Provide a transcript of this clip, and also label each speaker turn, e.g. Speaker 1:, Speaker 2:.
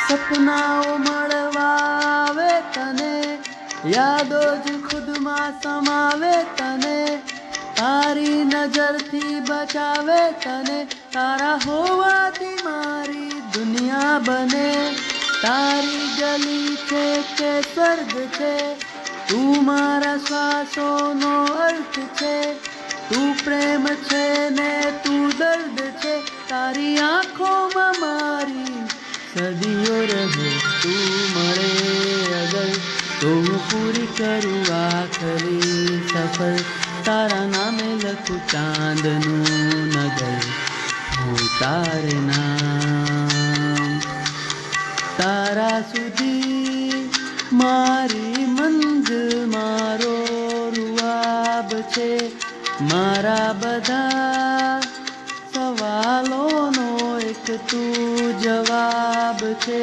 Speaker 1: સપનાઓ મળવા આવે તને, યાદો જ ખુદમાં સમાવે તને, તારી નજરથી બચાવે તને, તારા હોવાથી મારી દુનિયા બને. તારી ગલી છે કે સ્વર્ગ છે, તું મારા શ્વાસોનો અર્થ છે, તું પ્રેમ છે ને તું દર્દ છે, તારી આંખોમાં મારી સદીઓ રહે. તું મળે અગર તો હું પૂરી કરું આખરી સફર, તારા નામે લખું ચાંદનું નગર, હું તારે નામ. તારા સુધી મારી મંજિલ મારો રૂઆબ છે, મારા બધા સવાલોનો એક તું જવાબ છે.